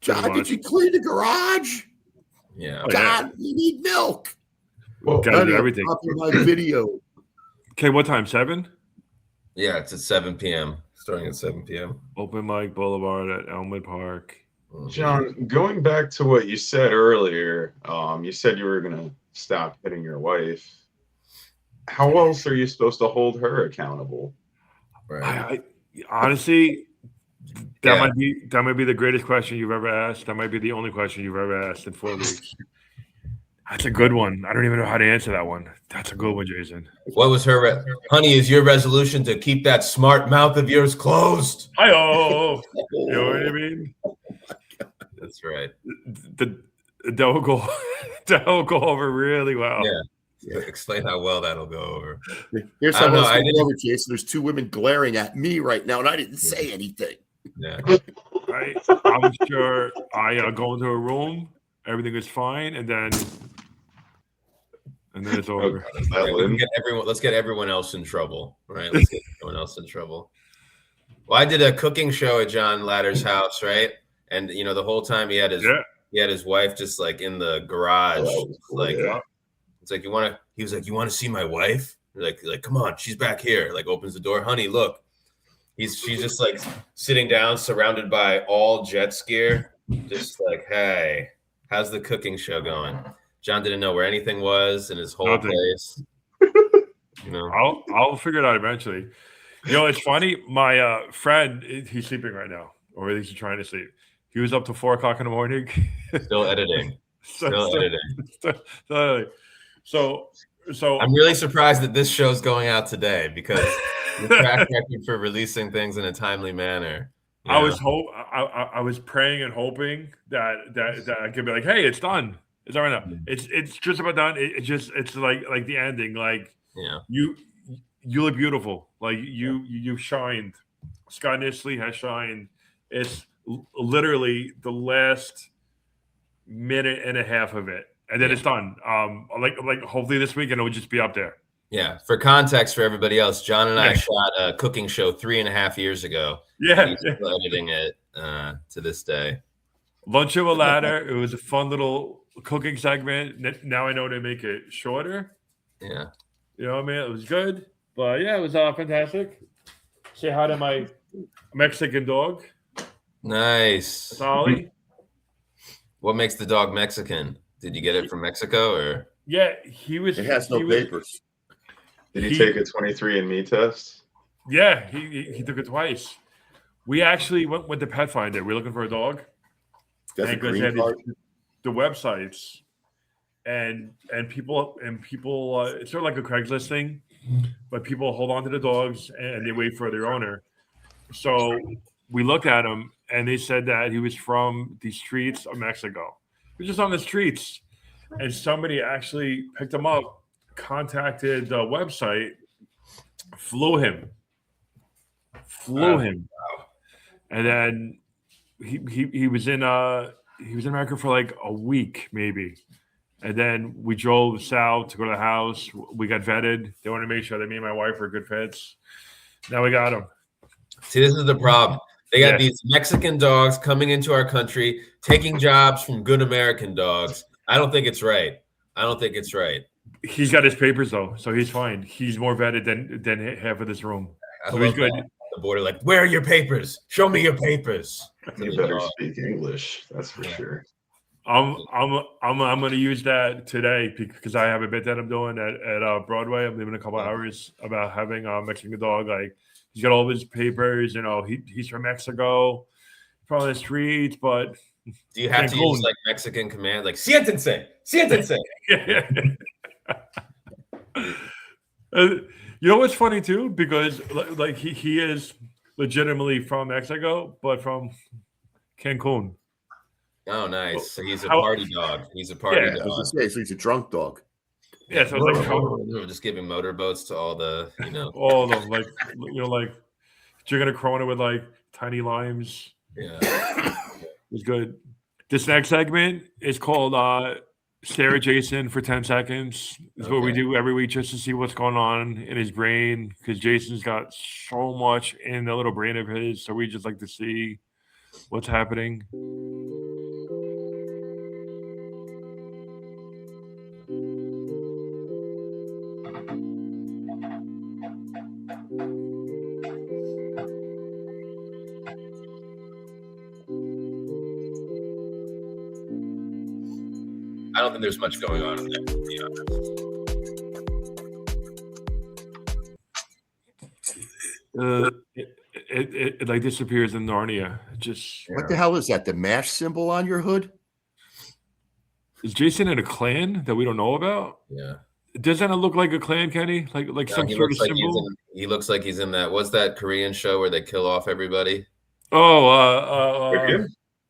John, did you clean the garage? Yeah. God, we need milk. Well, gotta do everything. My video. Okay, what time? 7? Yeah, it's at 7 p.m. Starting at 7 p.m. Open mic Boulevard at Elmwood Park. John, going back to what you said earlier, you said you were going to stop hitting your wife. How else are you supposed to hold her accountable? Right. Honestly, that might be the greatest question you've ever asked. That might be the only question you've ever asked in 4 weeks. That's a good one. I don't even know how to answer that one. That's a good one, Jason. What was her honey, is your resolution to keep that smart mouth of yours closed? Hi-oh! You know what I mean? That's right. That will go over really well. Yeah. Explain how well that'll go over. Here's how well it's going to go over, Jason. There's two women glaring at me right now, and I didn't say anything. Yeah. I'm sure I go into a room, everything is fine, and then it's over. Let's get everyone else in trouble, right? Let's get everyone else in trouble. Well, I did a cooking show at John Ladder's house, right? And the whole time he had his wife just like in the garage, it's like he was like, you want to see my wife? Like come on, she's back here. Like opens the door, honey, look. She's just like sitting down, surrounded by all jet skier, just like, hey, how's the cooking show going? John didn't know where anything was in his whole place. I'll figure it out eventually. It's funny. My friend, he's sleeping right now, or at least he's trying to sleep. He was up to 4 o'clock in the morning. Still editing. Still editing. So I'm really surprised that this show's going out today because the track record for releasing things in a timely manner. I was praying and hoping that I could be like, hey, it's done. It's all right now. It's just about done. It's like the ending. Like you look beautiful. Like you shined. Scott Nisley has shined. It's literally the last minute and a half of it, and then it's done. Like hopefully this weekend it will just be up there. Yeah. For context for everybody else, John and I shot a cooking show 3.5 years ago. Yeah. He's still editing it to this day. Lunch of a Ladder. It was a fun little cooking segment. Now I know to make it shorter. Yeah. You know what I mean? It was good. But yeah, it was fantastic. Say hi to my Mexican dog. Nice. Ollie. What makes the dog Mexican? Did you get it from Mexico or? Yeah, he was. It has no papers. Did he take a 23andMe test? Yeah, he took it twice. We actually went to Pet Finder. We're looking for a dog. That's a green card. The websites and people it's sort of like a Craigslist thing, but people hold on to the dogs and they wait for their owner. So we looked at him and they said that he was from the streets of Mexico. He was just on the streets, and somebody actually picked him up, contacted the website, flew him, and then he was in America for like a week maybe, and then we drove south to go to the house. We got vetted. They wanted to make sure that me and my wife were good fits. Now we got him. See, this is the problem. They got these Mexican dogs coming into our country, taking jobs from good American dogs. I don't think it's right. He's got his papers though, so he's fine. He's more vetted than half of this room. So he's good. The border, like, where are your papers? Show me your papers. You better speak English. That's for sure. I'm gonna use that today because I have a bit that I'm doing at Broadway. I'm leaving a couple hours about having a Mexican dog. Like, he's got all of his papers. He's from Mexico, from the streets. But do you have to use like Mexican command, like siéntense? You know what's funny too, because like he is legitimately from Mexico, but from Cancun. Oh, nice! So he's a party dog. He's a party dog. I was gonna say, so he's a drunk dog. Yeah, so it's like just giving motorboats to all the all of them, like drinking a Corona with like tiny limes. Yeah, it's good. This next segment is called Stare at Jason for 10 seconds. It's what we do every week just to see what's going on in his brain, because Jason's got so much in the little brain of his. So we just like to see what's happening. I don't think there's much going on in there, to be honest. It like disappears in Narnia. What the hell is that? The MASH symbol on your hood? Is Jason in a clan that we don't know about? Yeah. Doesn't it look like a clan, Kenny? Like No, some he sort of looks like symbol? he looks like he's in that. What's that Korean show where they kill off everybody? Oh,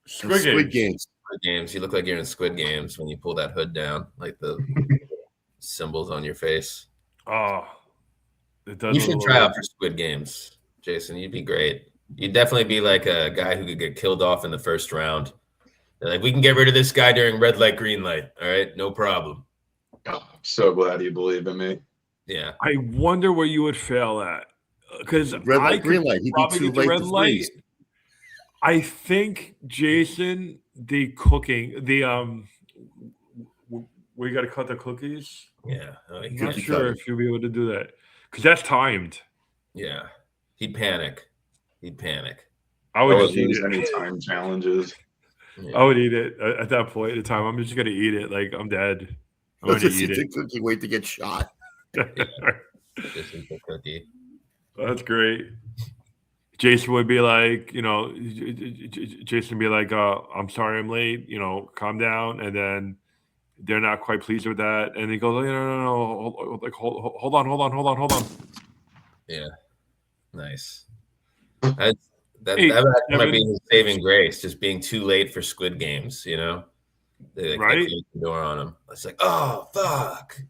Squid Squid Games. Games. Squid Games. You look like you're in Squid Games when you pull that hood down, like the symbols on your face. Oh, it does. You look a should little try bit- out for Squid Games, Jason. You'd be great. You'd definitely be like a guy who could get killed off in the first round. They're like, we can get rid of this guy during red light, green light. All right, no problem. Oh, I'm so glad you believe in me. Yeah. I wonder where you would fail at, because Red I light, green could light. He'd be probably too get the late red to light. freeze. I think Jason, the cooking, where you got to cut the cookies. Yeah. I'm not sure if you'll be able to do that because that's timed. Yeah. He'd panic. I I would would just eat lose it. any time challenges. Yeah. I would eat it at that point in time. I'm just gonna eat it. Like I'm dead. I'm Let's gonna just eat eat the it. cookie, wait to get shot. Just eat the cookie. That's great. Jason would be like, Jason would be like, I'm sorry I'm late, calm down. And then they're not quite pleased with that. And he goes, no. Like, hold on. Yeah. Nice. That Hey, might Devin. be his saving grace, just being too late for Squid Games, They Right? close the door on him. It's like, oh, fuck.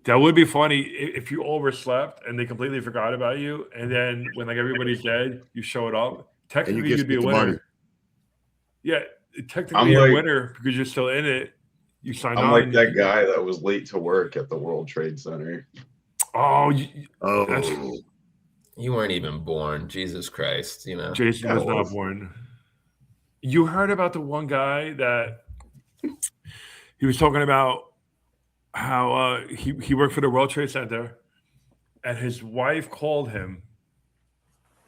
That would be funny if you overslept and they completely forgot about you. And then when like everybody's dead, you showed up. Technically, just you'd be a get the winner. money. Yeah, technically I'm you're a like- winner because you're still in it. You signed on. I'm like that guy that was late to work at the World Trade Center. Oh, Oh, You weren't even born. Jesus Christ, Jason Yeah, was it not was. born. You heard about the one guy that he was talking about how he worked for the World Trade Center, and his wife called him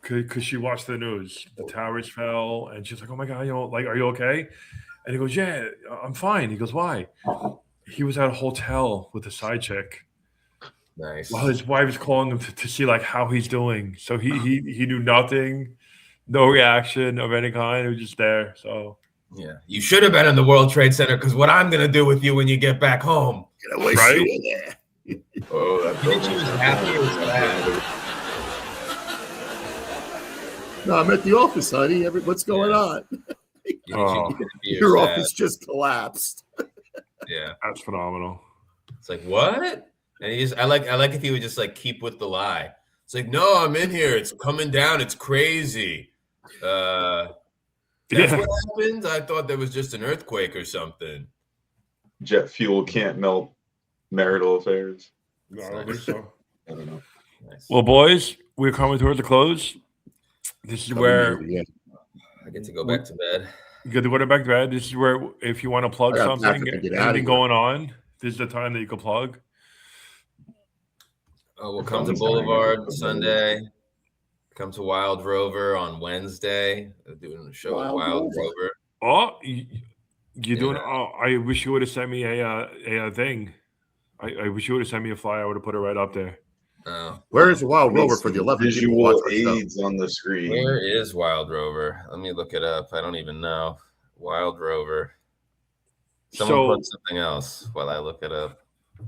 because she watched the news. The towers fell, and she's like, "Oh my god, are you okay?" And he goes, "Yeah, I'm fine." He goes, "Why?" He was at a hotel with a side chick Nice. while his wife is calling him to see like how he's doing. So he knew nothing, no reaction of any kind. He was just there. So Yeah. You should have been in the World Trade Center because what I'm going to do with you when you get back home. get away Right? from there. Oh, that You think she was happy or sad? No, I'm at the office, honey. What's going Yeah. on? You think Oh. she could be Your sad? office just collapsed. Yeah. that's phenomenal. It's like, what? And I like if he would just like keep with the lie. It's like, no, I'm in here. It's coming down. It's crazy. That's Yeah. what happened. I thought there was just an earthquake or something. Jet fuel can't melt marital affairs. No, I don't think so. I don't know. Nice. Well, boys, we're coming towards the close. This is where Yeah. I get to go back to bed. you get to go back to bed. This is where, if you want to plug I got something, Patrick to get out of anything here. going on, this is the time that you can plug. Oh, we'll come to Boulevard Sunday. Come to Wild Rover on Wednesday. We're doing a show at Wild Rover. Oh, you doing? Yeah. Oh, I wish you would have sent me a thing. I wish you would have sent me a flyer. I would have put it right up there. Oh, Where is the Wild Need Rover for the some 11 people who visual watch our show? aids on the screen. where is Wild Rover? Let me look it up. I don't even know. Wild Rover. Someone So- put something else while I look it up.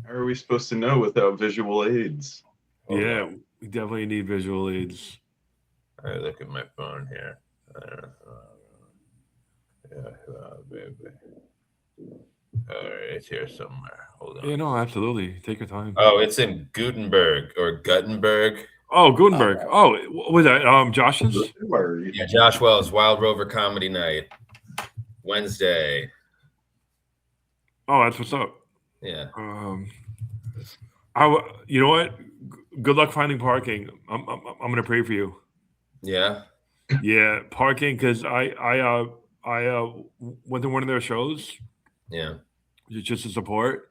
How are we supposed to know without visual aids? Hold Yeah, on. we definitely need visual aids. I look at my phone here. Baby. It's here somewhere. Hold on. Yeah, no, absolutely. Take your time. Oh, it's in Gutenberg or Guttenberg. Oh, Gutenberg. Oh, what was that? Josh's? Yeah, Josh Wells, Wild Rover Comedy Night, Wednesday. Oh, that's what's up. Yeah. You know what? Good luck finding parking. I'm gonna pray for you. Yeah. Yeah, parking because I went to one of their shows Yeah. just to support,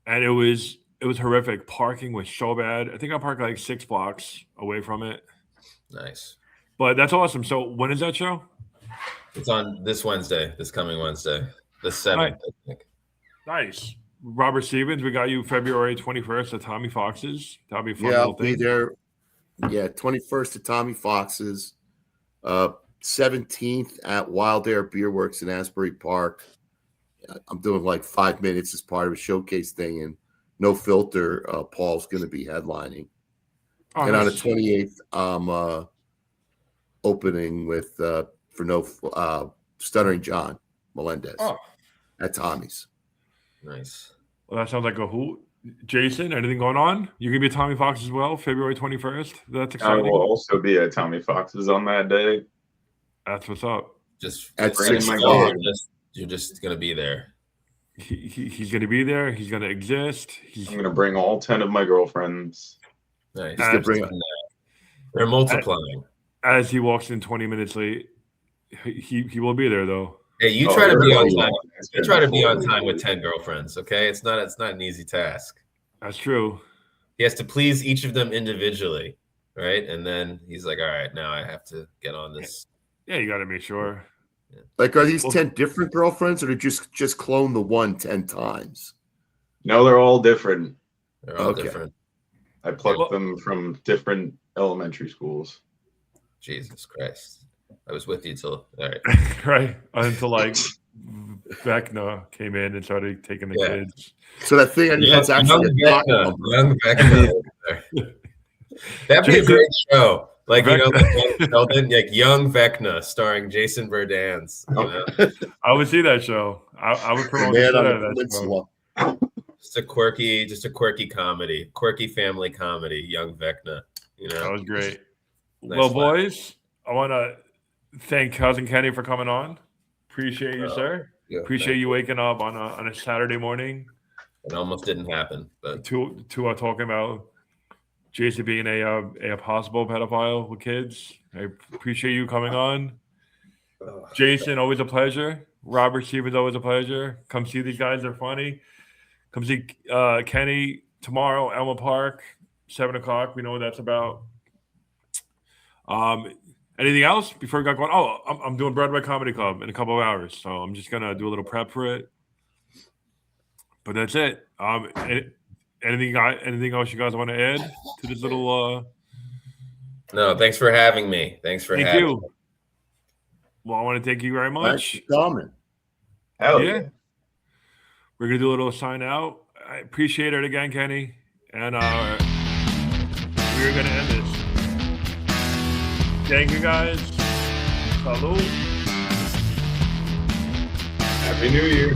and it was horrific. Parking was so bad. I think I parked like 6 blocks away from it, Nice. but that's awesome. So when is that show? It's on this Wednesday, this coming Wednesday, the 7th, I think. Nice. Robert Stevens, we got you February 21st at Tommy Fox's. That'll be a fun Yeah, little I'll be thing. there. Yeah, 21st at Tommy Fox's, 17th at Wild Air Beer Works in Asbury Park, I'm doing like 5 minutes as part of a showcase thing, and No Filter. Paul's going to be headlining, and on the 28th, I'm opening with for No Stuttering John Melendez at Tommy's. Nice. Well, that sounds like a hoot. Jason, anything going on? You're gonna be at Tommy Fox as well, February 21st. That's I exciting. will also be at Tommy Fox's on that day. That's what's up. Just At bringing 6 my o'clock. game. you're just gonna be there. He's gonna be there. He's gonna exist. I'm going to bring all 10 of my girlfriends. Nice. He's gonna bring They're multiplying. As he walks in 20 minutes late, he will be there though. Hey, you Oh, try to they're be on really time. long. You try to be on time with 10 girlfriends, okay? It's not an easy task. That's true. He has to please each of them individually, right? And then he's like, all right, now I have to get on this. Yeah, you got to make sure. Like, are these 10 different girlfriends, or did you just clone the one 10 times? No, they're all different. They're all Okay. different. I plucked them from different elementary schools. Jesus Christ. I was with you till, all right. Right until like Vecna came in and started taking the kids. So that thing that's actually Young Vecna. That'd be a great show. Like, you know, like Sheldon, like Young Vecna starring Jason Verdance. You know? I would see that show. I would promote Man on the that peninsula. Just a quirky comedy, quirky family comedy, Young Vecna. You know, That was great. Nice well, laugh. boys, I want to thank Cousin Kenny for coming on. Appreciate you, sir. Yeah, Appreciate you waking up on a Saturday morning It almost didn't happen, but to talking about Jason being a possible pedophile with kids. I appreciate you coming on. Jason, always a pleasure. Robert Stevens, always a pleasure. Come see these guys; they're funny. Come see Kenny tomorrow, Elma Park, 7 o'clock. We know what that's about. Anything else before we got going? Oh, I'm doing Broadway Comedy Club in a couple of hours, so I'm just gonna do a little prep for it. But that's it. Anything else you guys want to add to this little? no, thanks for having me. Thank Thank you. Well, I want to thank you very much. Thanks for coming. Hell Yeah. yeah. We're gonna do a little sign out. I appreciate it again, Kenny, and we're gonna end this. Thank you, guys. Salud. Happy New Year.